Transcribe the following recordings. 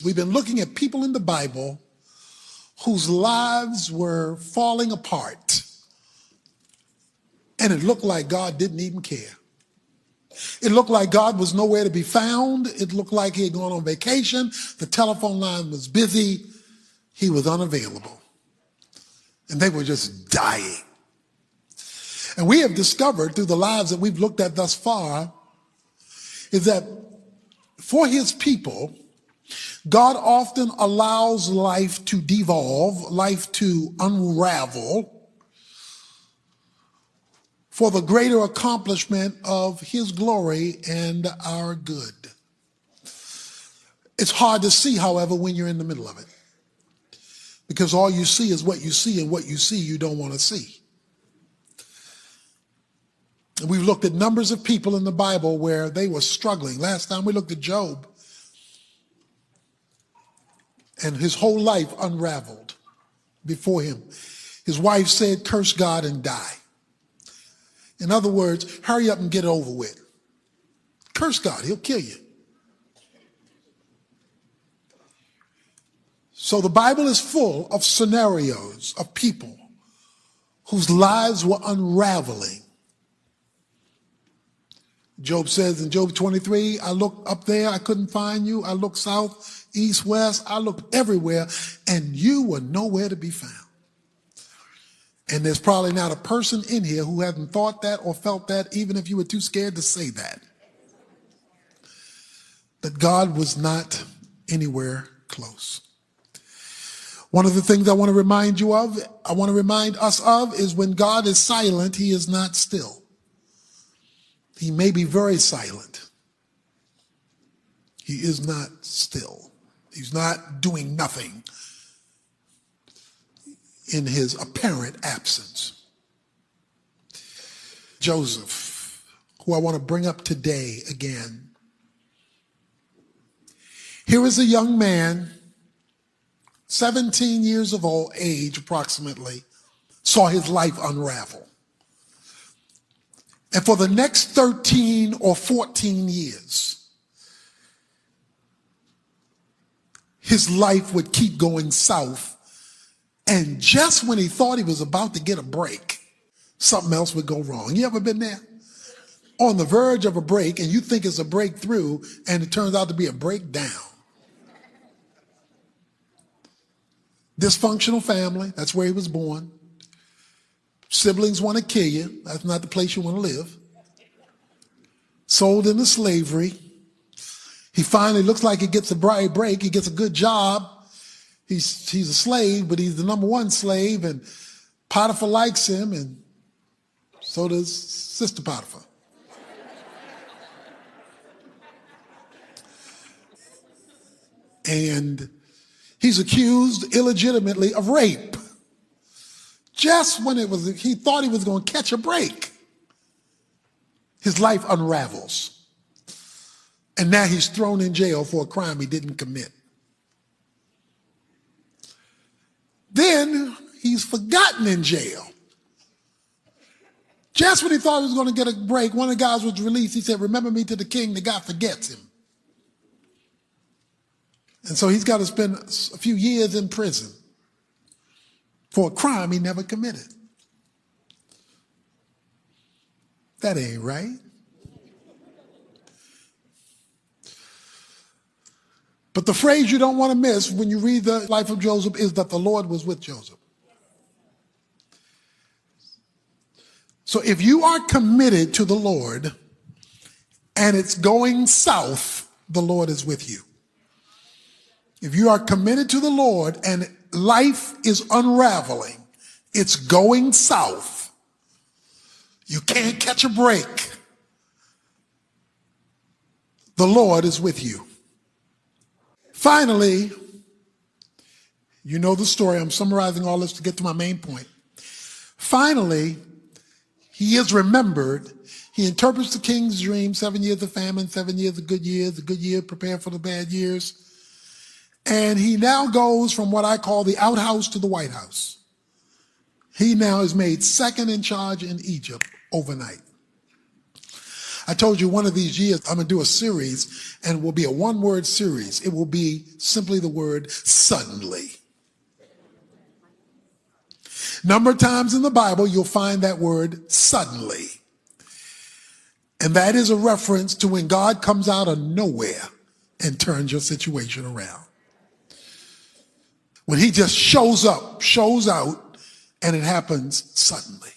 We've been looking at people in the Bible whose lives were falling apart, and it looked like God didn't even care. It looked like God was nowhere to be found. It looked like he had gone on vacation. The telephone line was busy. He was unavailable. And they were just dying. And we have discovered through the lives that we've looked at thus far is that for his people, God often allows life to devolve, life to unravel for the greater accomplishment of his glory and our good. It's hard to see, however, when you're in the middle of it, because all you see is what you see, and what you see you don't want to see. And we've looked at numbers of people in the Bible where they were struggling. Last time we looked at Job, and his whole life unraveled before him. His wife said, "Curse God and die." In other words, hurry up and get it over with. Curse God, he'll kill you. So the Bible is full of scenarios of people whose lives were unraveling. Job says in Job 23, I looked up there, I couldn't find you. I looked south, east, west, I looked everywhere, and you were nowhere to be found. And there's probably not a person in here who hasn't thought that or felt that, even if you were too scared to say that. That God was not anywhere close. One of the things I want to remind you of, I want to remind us of, is when God is silent, he is not still. He may be very silent. He is not still. He's not doing nothing in his apparent absence. Joseph, who I want to bring up today again. Here is a young man, 17 years of age approximately, saw his life unravel. And for the next 13 or 14 years, his life would keep going south. And just when he thought he was about to get a break, something else would go wrong. You ever been there? On the verge of a break, and you think it's a breakthrough, and it turns out to be a breakdown. Dysfunctional family, that's where he was born. Siblings want to kill you. That's not the place you want to live. Sold into slavery. He finally looks like he gets a bright break. He gets a good job. He's a slave, but he's the number one slave, and Potiphar likes him, and so does Sister Potiphar. And he's accused illegitimately of rape. Just when he thought he was going to catch a break, his life unravels. And now he's thrown in jail for a crime he didn't commit. Then he's forgotten in jail. Just when he thought he was going to get a break, one of the guys was released. He said, "Remember me to the king." The guy forgets him. And so he's got to spend a few years in prison for a crime he never committed. That ain't right. But the phrase you don't want to miss when you read the life of Joseph is that the Lord was with Joseph. So if you are committed to the Lord and it's going south, the Lord is with you. If you are committed to the Lord and life is unraveling, it's going south, you can't catch a break, the Lord is with you. Finally, you know the story. I'm summarizing all this to get to my main point. Finally, he is remembered. He interprets the king's dream, 7 years of famine, 7 years of good years, the good year prepared for the bad years. And he now goes from what I call the outhouse to the White House. He now is made second in charge in Egypt overnight. I told you one of these years I'm going to do a series, and it will be a one-word series. It will be simply the word suddenly. Number of times in the Bible, you'll find that word suddenly. And that is a reference to when God comes out of nowhere and turns your situation around. When he just shows up, shows out, and it happens suddenly.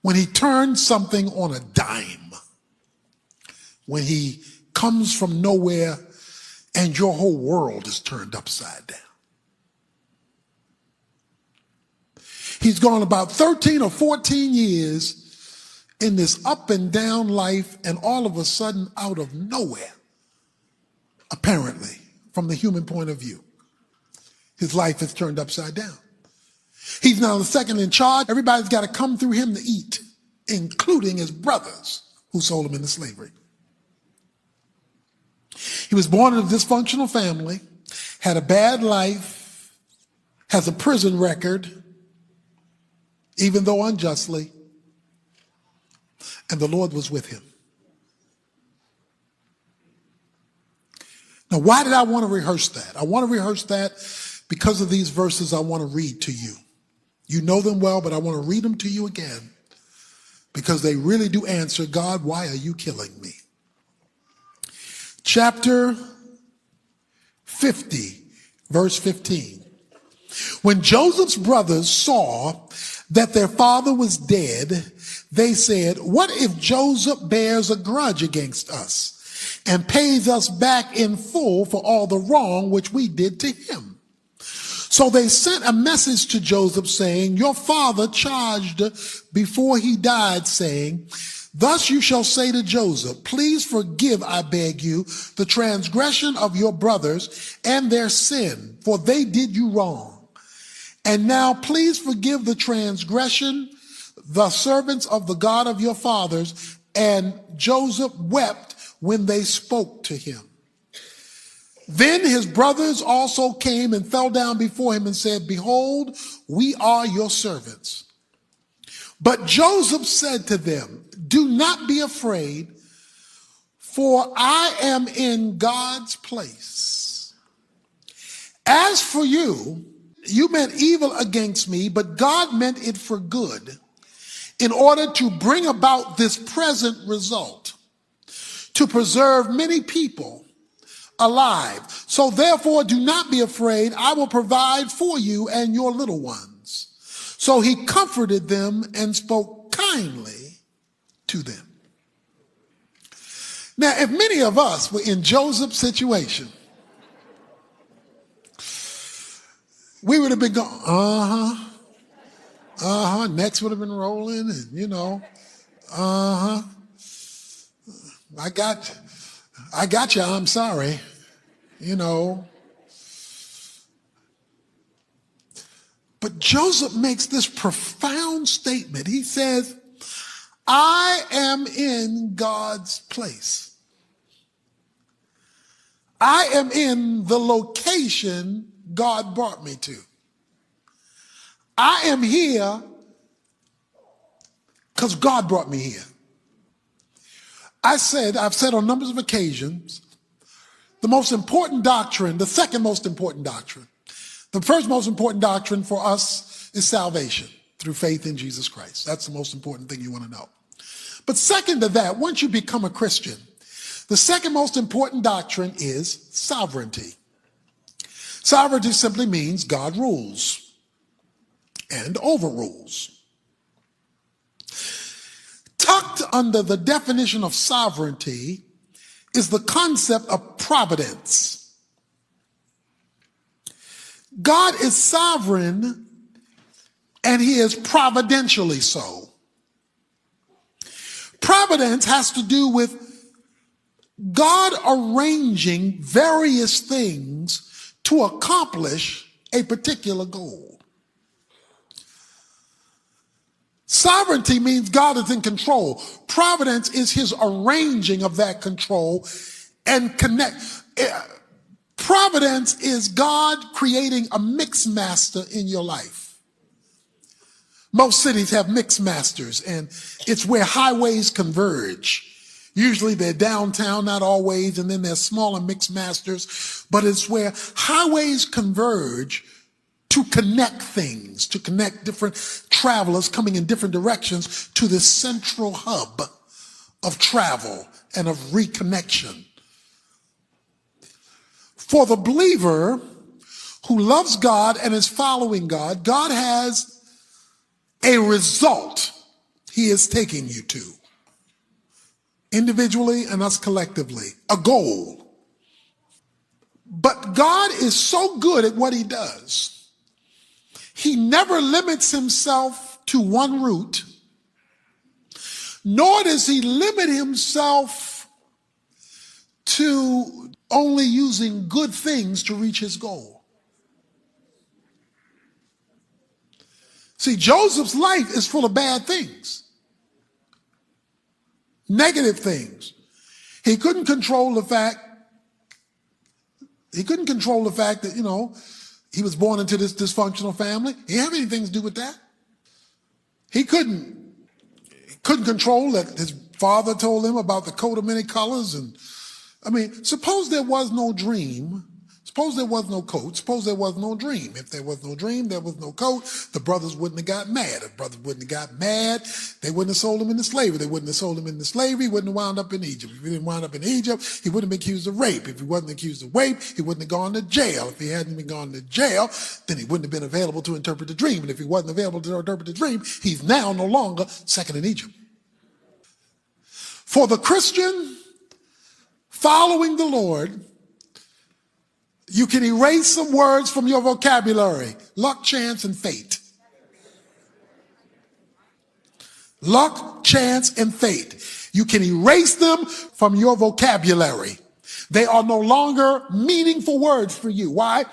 When he turns something on a dime. When he comes from nowhere and your whole world is turned upside down. He's gone about 13 or 14 years in this up and down life, and all of a sudden, out of nowhere, apparently, from the human point of view, his life is turned upside down. He's now the second in charge. Everybody's got to come through him to eat, including his brothers who sold him into slavery. He was born in a dysfunctional family, had a bad life, has a prison record, even though unjustly, and the Lord was with him. Now, why did I want to rehearse that? I want to rehearse that because of these verses I want to read to you. You know them well, but I want to read them to you again because they really do answer, God, why are you killing me? Chapter 50, verse 15. When Joseph's brothers saw that their father was dead, they said, what if Joseph bears a grudge against us and pays us back in full for all the wrong which we did to him? So they sent a message to Joseph saying, your father charged before he died, saying, thus you shall say to Joseph, please forgive, I beg you, the transgression of your brothers and their sin, for they did you wrong. And now please forgive the transgression, the servants of the God of your fathers. And Joseph wept when they spoke to him. Then his brothers also came and fell down before him and said, behold, we are your servants. But Joseph said to them, do not be afraid, for I am in God's place. As for you, you meant evil against me, but God meant it for good, in order to bring about this present result, to preserve many people alive. So therefore, do not be afraid. I will provide for you and your little ones. So he comforted them and spoke kindly to them. Now, if many of us were in Joseph's situation, we would have been going, necks would have been rolling, and I got you, I'm sorry, But Joseph makes this profound statement. He says, I am in God's place. I am in the location God brought me to. I am here because God brought me here. I've said on numbers of occasions, the most important doctrine, the second most important doctrine, the first most important doctrine for us is salvation through faith in Jesus Christ. That's the most important thing you want to know. But second to that, once you become a Christian, the second most important doctrine is sovereignty. Sovereignty simply means God rules and overrules. Tucked under the definition of sovereignty is the concept of providence. God is sovereign and he is providentially so. Providence has to do with God arranging various things to accomplish a particular goal. Sovereignty means God is in control. Providence is his arranging of that control and connect. Providence is God creating a mix master in your life. Most cities have mixed masters, and it's where highways converge. Usually they're downtown, not always, and then there's smaller mixed masters, but it's where highways converge to connect things, to connect different travelers coming in different directions to the central hub of travel and of reconnection. For the believer who loves God and is following God, God has a result he is taking you to, individually and us collectively, a goal. But God is so good at what he does. He never limits himself to one route, nor does he limit himself to only using good things to reach his goal. See, Joseph's life is full of bad things, negative things. He couldn't control the fact that, he was born into this dysfunctional family. He didn't have anything to do with that. He couldn't control that his father told him about the coat of many colors. And suppose there was no dream. Suppose there was no coat. Suppose there was no dream. If there was no dream, there was no coat. The brothers wouldn't have got mad. If brothers wouldn't have got mad, they wouldn't have sold him into slavery. They wouldn't have sold him into slavery. He wouldn't have wound up in Egypt. If he didn't wind up in Egypt, he wouldn't have been accused of rape. If he wasn't accused of rape, he wouldn't have gone to jail. If he hadn't been gone to jail, then he wouldn't have been available to interpret the dream. And if he wasn't available to interpret the dream, he's now no longer second in Egypt. For the Christian following the Lord, you can erase some words from your vocabulary. Luck, chance, and fate. Luck, chance, and fate. You can erase them from your vocabulary. They are no longer meaningful words for you. Why?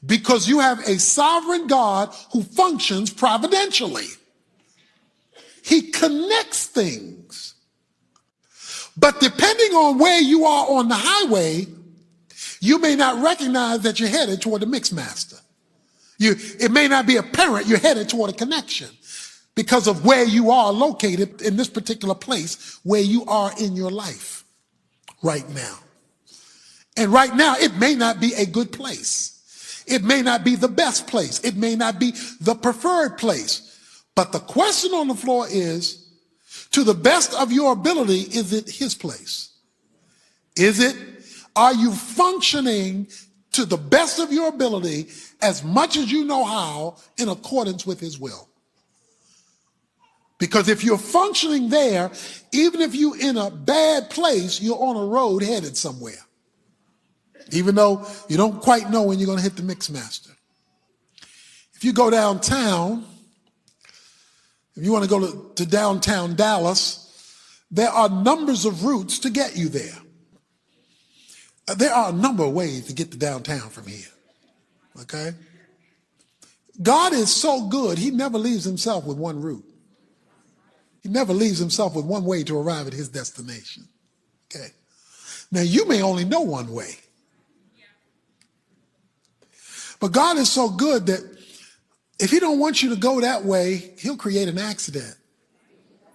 Because you have a sovereign God who functions providentially. He connects things. But depending on where you are on the highway, you may not recognize that you're headed toward the mixed master. It may not be apparent you're headed toward a connection because of where you are located in this particular place where you are in your life right now. And right now, it may not be a good place. It may not be the best place. It may not be the preferred place. But the question on the floor is, to the best of your ability, is it his place? Are you functioning to the best of your ability as much as you know how in accordance with his will? Because if you're functioning there, even if you're in a bad place, you're on a road headed somewhere. Even though you don't quite know when you're going to hit the mix master. If you go downtown, if you want to go to downtown Dallas, there are numbers of routes to get you there. There are a number of ways to get to downtown from here, okay? God is so good, he never leaves himself with one route. He never leaves himself with one way to arrive at his destination, okay? Now, you may only know one way. But God is so good that if he don't want you to go that way, he'll create an accident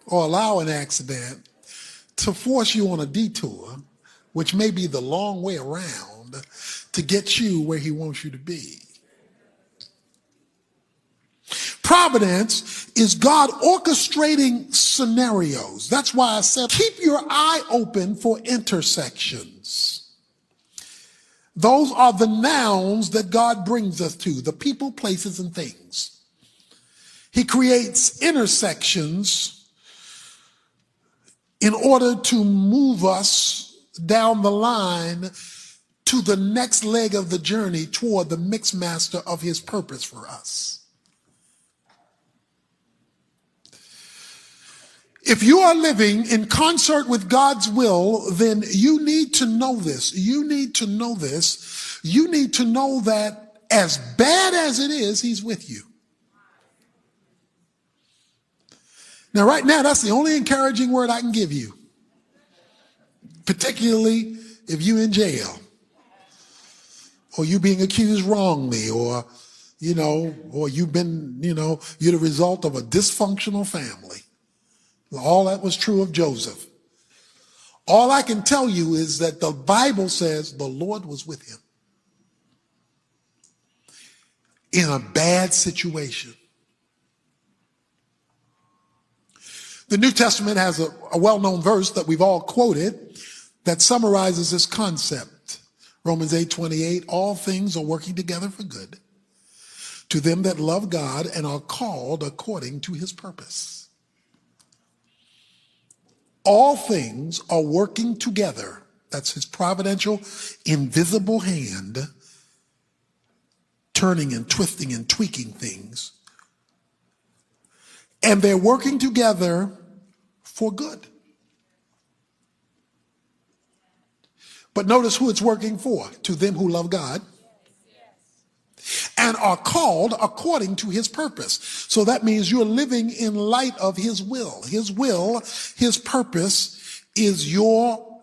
or allow an accident to force you on a detour, which may be the long way around to get you where he wants you to be. Providence is God orchestrating scenarios. That's why I said, keep your eye open for intersections. Those are the nouns that God brings us to, the people, places, and things. He creates intersections in order to move us down the line to the next leg of the journey toward the mixed master of his purpose for us. If you are living in concert with God's will, then you need to know this. You need to know this. You need to know that as bad as it is, he's with you. Now, right now, that's the only encouraging word I can give you. Particularly if you in jail, or you being accused wrongly, or or you've been, you're the result of a dysfunctional family. All that was true of Joseph. All I can tell you is that the Bible says the Lord was with him in a bad situation. The New Testament has a well-known verse that we've all quoted that summarizes this concept. Romans 8:28, all things are working together for good to them that love God and are called according to his purpose. All things are working together. That's his providential, invisible hand, turning and twisting and tweaking things. And they're working together for good. But notice who it's working for. To them who love God and are called according to his purpose. So that means you're living in light of his will. His will, his purpose is your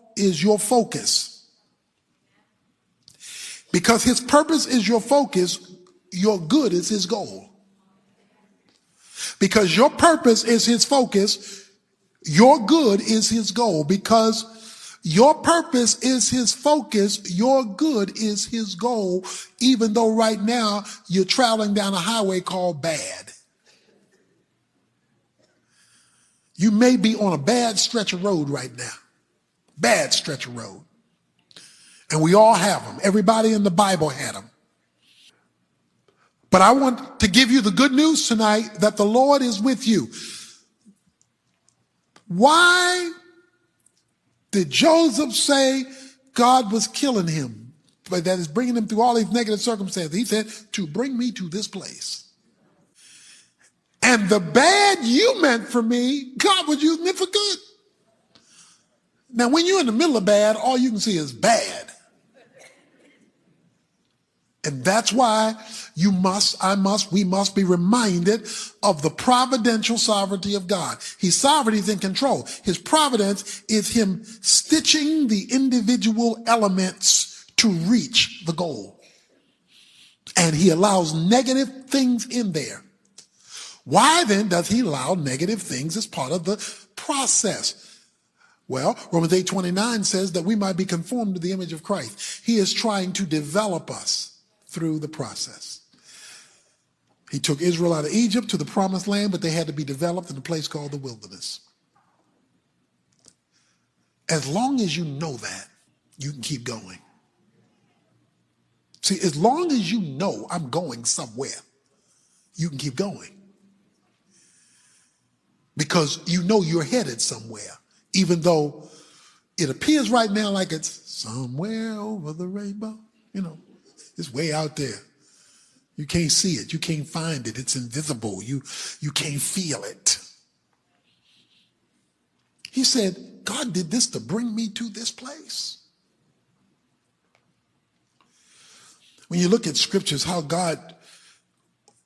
focus. Because his purpose is your focus, your good is his goal. Because your purpose is his focus, your good is his goal. Because your purpose is his focus, your good is his goal, even though right now you're traveling down a highway called bad. You may be on a bad stretch of road right now. Bad stretch of road. And we all have them. Everybody in the Bible had them. But I want to give you the good news tonight that the Lord is with you. Why did Joseph say God was killing him, but that is bringing him through all these negative circumstances? He said, to bring me to this place. And the bad you meant for me, God was using it for good. Now, when you're in the middle of bad, all you can see is bad. And that's why we must be reminded of the providential sovereignty of God. His sovereignty is in control. His providence is him stitching the individual elements to reach the goal. And he allows negative things in there. Why then does he allow negative things as part of the process? Well, Romans 8:29 says that we might be conformed to the image of Christ. He is trying to develop us through the process. He took Israel out of Egypt to the promised land, but they had to be developed in a place called the wilderness. As long as you know that, you can keep going. See, as long as you know I'm going somewhere, you can keep going. Because you know you're headed somewhere, even though it appears right now like it's somewhere over the rainbow, It's way out there. You can't see it. You can't find it. It's invisible. You can't feel it. He said, God did this to bring me to this place. When you look at scriptures, how God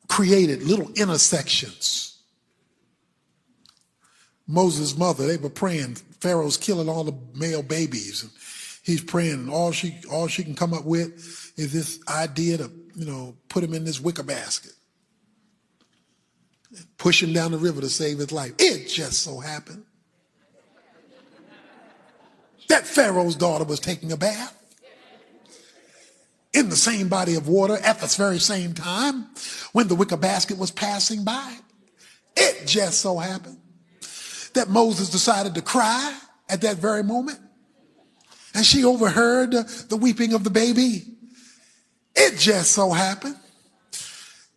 created little intersections. Moses' mother, they were praying. Pharaoh's killing all the male babies. And he's praying, and all she can come up with is this idea to, put him in this wicker basket. Push him down the river to save his life. It just so happened that Pharaoh's daughter was taking a bath in the same body of water at the very same time when the wicker basket was passing by. It just so happened that Moses decided to cry at that very moment. And she overheard the weeping of the baby. It just so happened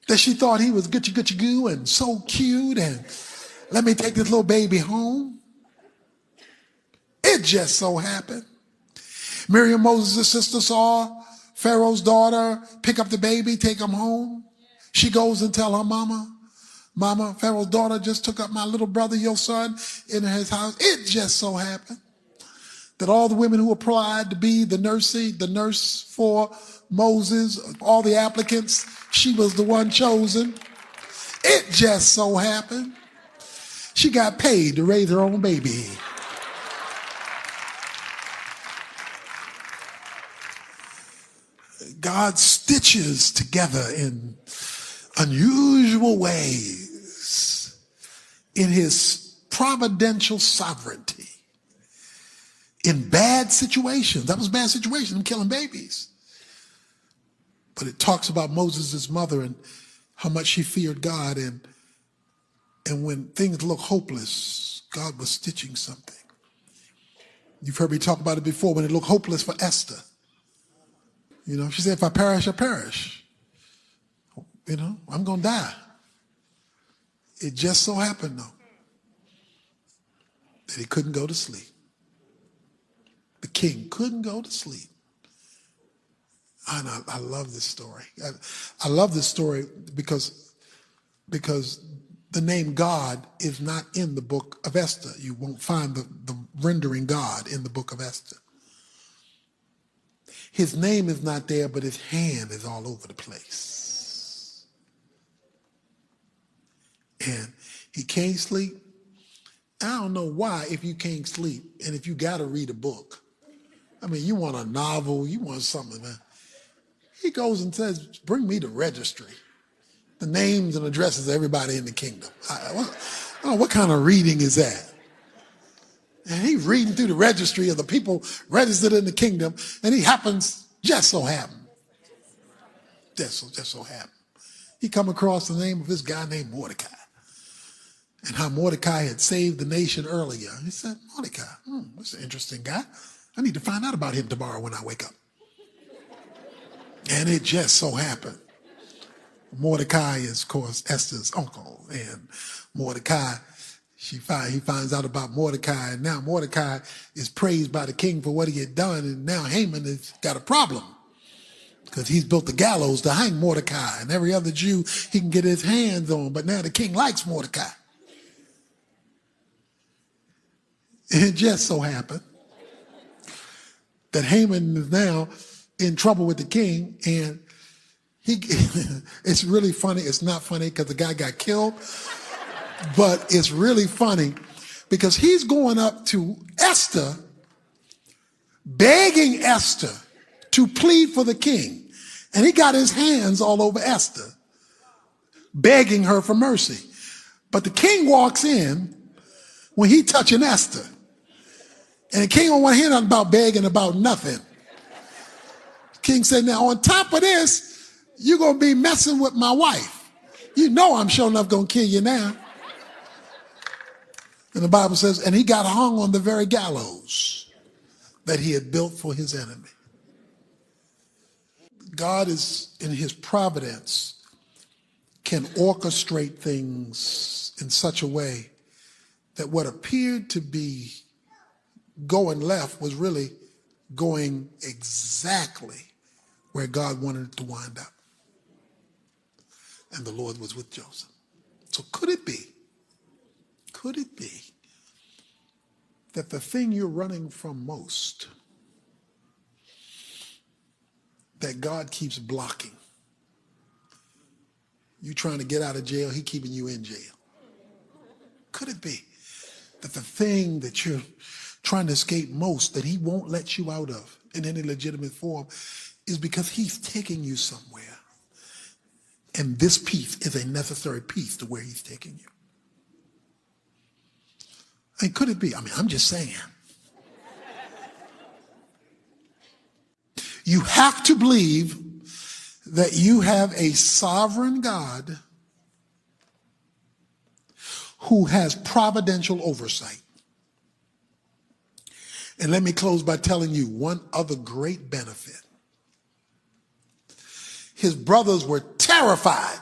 that she thought he was goochie goo and so cute, and let me take this little baby home. It just so happened. Miriam, Moses' sister, saw Pharaoh's daughter pick up the baby, take him home. She goes and tell her Mama, Pharaoh's daughter just took up my little brother, your son, in his house. It just so happened that all the women who applied to be the nurse for Moses, all the applicants, she was the one chosen. It just so happened she got paid to raise her own baby. God stitches together in unusual ways in his providential sovereignty in bad situations. That was bad situations, them killing babies. But it talks about Moses' mother and how much she feared God, and when things looked hopeless, God was stitching something. You've heard me talk about it before, when it looked hopeless for Esther. She said, if I perish, I perish. I'm going to die. It just so happened, though, that he couldn't go to sleep. The king couldn't go to sleep. And I love this story. I love this story because the name God is not in the book of Esther. You won't find the rendering God in the book of Esther. His name is not there, but his hand is all over the place. And he can't sleep. I don't know why, if you can't sleep and if you got to read a book. You want a novel, you want something, man. He goes and says, bring me the registry, the names and addresses of everybody in the kingdom. I don't know, what kind of reading is that? And he's reading through the registry of the people registered in the kingdom, and he happens, just so happen. Just so happen. He come across the name of this guy named Mordecai, and how Mordecai had saved the nation earlier. He said, Mordecai, that's an interesting guy. I need to find out about him tomorrow when I wake up. And it just so happened, Mordecai is, of course, Esther's uncle. And Mordecai, he finds out about Mordecai. And now Mordecai is praised by the king for what he had done. And now Haman has got a problem because he's built the gallows to hang Mordecai and every other Jew he can get his hands on. But now the king likes Mordecai. And it just so happened that Haman is now in trouble with the king, and it's really funny. It's not funny because the guy got killed, but it's really funny because he's going up to Esther, begging Esther to plead for the king. And he got his hands all over Esther, begging her for mercy. But the king walks in when he touching Esther. And the king don't want to hear nothing about begging about nothing. King said, now on top of this, you're going to be messing with my wife. You know I'm sure enough going to kill you now. And the Bible says, and he got hung on the very gallows that he had built for his enemy. God is, in his providence, can orchestrate things in such a way that what appeared to be going left was really going exactly where God wanted it to wind up. And the Lord was with Joseph. So could it be that the thing you're running from most, that God keeps blocking? You trying to get out of jail, he keeping you in jail. Could it be that the thing that you're trying to escape most, that he won't let you out of in any legitimate form, is because he's taking you somewhere? And this piece is a necessary piece to where he's taking you. And could it be? I'm just saying. You have to believe that you have a sovereign God who has providential oversight. And let me close by telling you one other great benefit. His brothers were terrified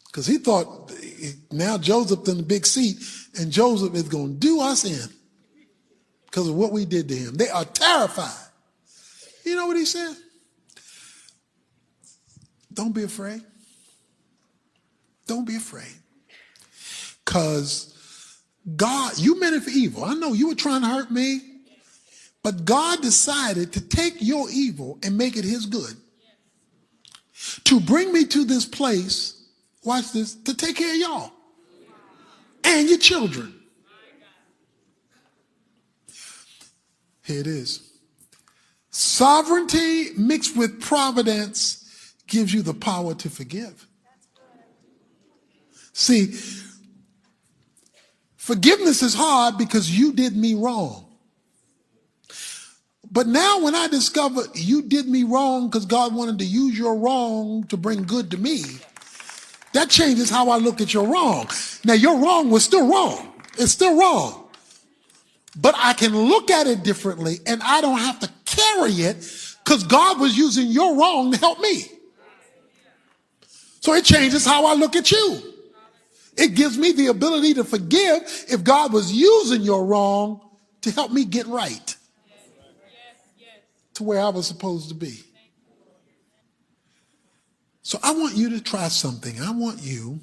because he thought now Joseph's in the big seat and Joseph is going to do us in because of what we did to him. They are terrified. You know what he said? Don't be afraid. Don't be afraid. Because God, you meant it for evil. I know you were trying to hurt me, but God decided to take your evil and make it his good. To bring me to this place, watch this, to take care of y'all and your children. Here it is. Sovereignty mixed with providence gives you the power to forgive. See, forgiveness is hard because you did me wrong. But now when I discover you did me wrong because God wanted to use your wrong to bring good to me, that changes how I look at your wrong. Now, your wrong was still wrong. It's still wrong. But I can look at it differently, and I don't have to carry it because God was using your wrong to help me. So it changes how I look at you. It gives me the ability to forgive if God was using your wrong to help me get right to where I was supposed to be. So I want you to try something. I want you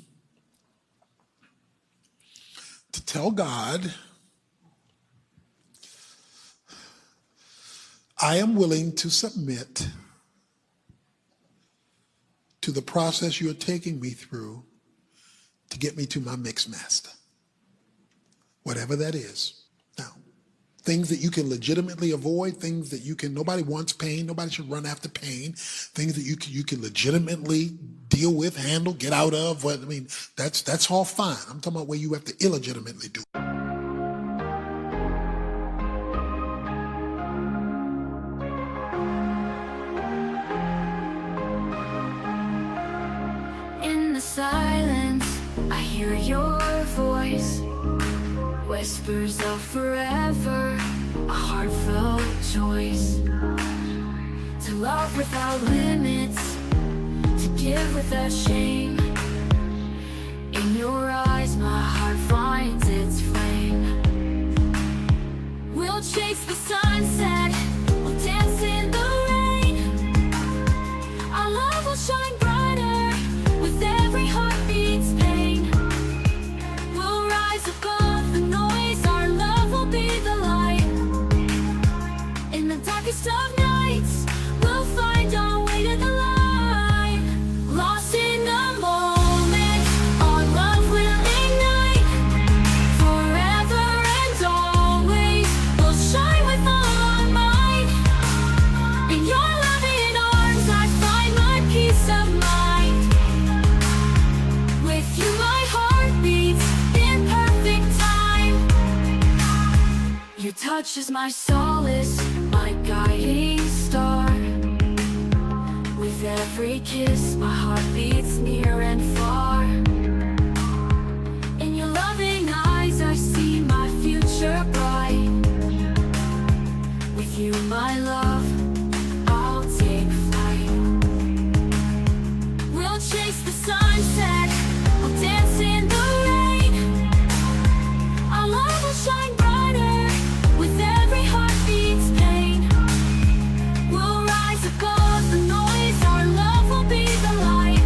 to tell God, I am willing to submit to the process you're taking me through to get me to my mixed master, whatever that is. Now, things that you can legitimately avoid, things that you can, nobody wants pain, nobody should run after pain, things that you can legitimately deal with, handle, get out of. What I mean, that's all fine. I'm talking about where you have to illegitimately do it. Silence, I hear your voice, whispers of forever, a heartfelt choice, to love without limits, to give without shame. In your eyes my heart finds its flame. We'll chase the sunset, we'll dance in the rain. Our love will shine brighter with every heartbeat's pain. We'll rise above the noise, our love will be the light. In the darkest of nights, we'll find our way to the light. Lost in the moment, our love will ignite. Forever and always, we'll shine with all our might. In your loving arms, I find my peace of mind. With you my heart beats in perfect time. Your touch is my solace, my guiding star. With every kiss my heart beats near and far. In your loving eyes I see my future bright. With you my love, I'll take flight. We'll chase the sunset, we'll dance in the rain. Our love will shine brighter with every heartbeat's pain. We'll rise above the noise, our love will be the light.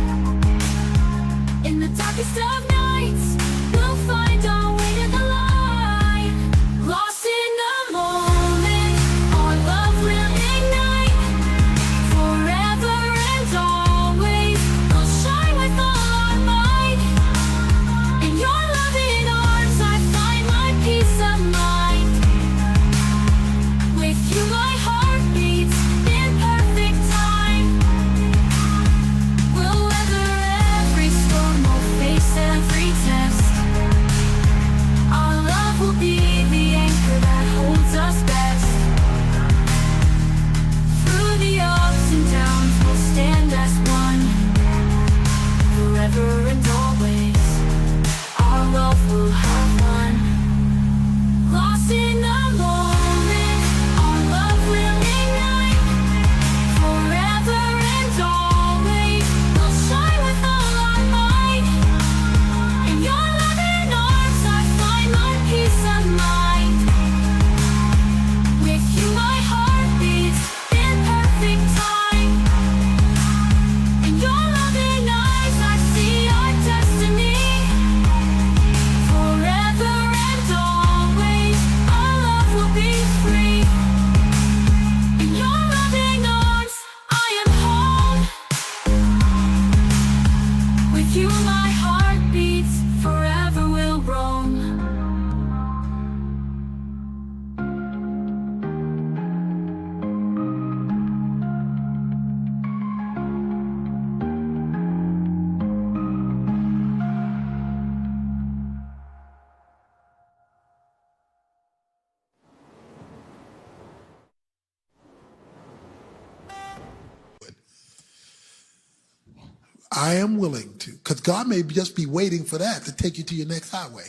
I am willing to, because God may just be waiting for that to take you to your next highway.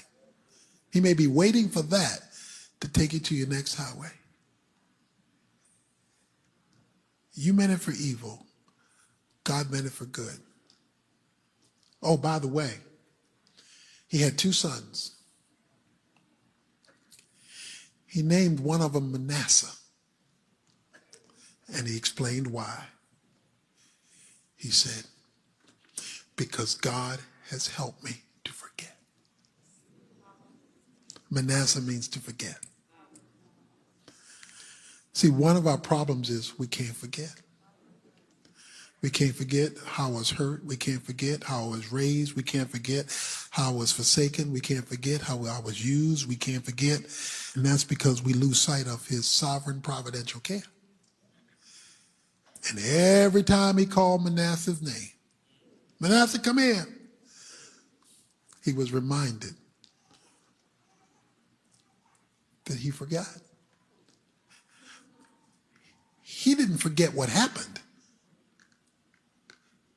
He may be waiting for that to take you to your next highway. You meant it for evil. God meant it for good. Oh, by the way, he had 2 sons. He named one of them Manasseh, and he explained why. He said, because God has helped me to forget. Manasseh means to forget. See, one of our problems is we can't forget. We can't forget how I was hurt. We can't forget how I was raised. We can't forget how I was forsaken. We can't forget how I was used. We can't forget. And that's because we lose sight of his sovereign providential care. And every time he called Manasseh's name, Manasseh, come here, he was reminded that he forgot. He didn't forget what happened,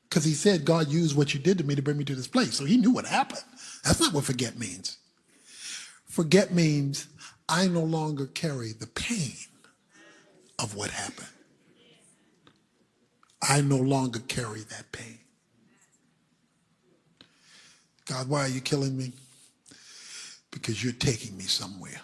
because he said, God used what you did to me to bring me to this place. So he knew what happened. That's not what forget means. Forget means I no longer carry the pain of what happened. I no longer carry that pain. God, why are you killing me? Because you're taking me somewhere.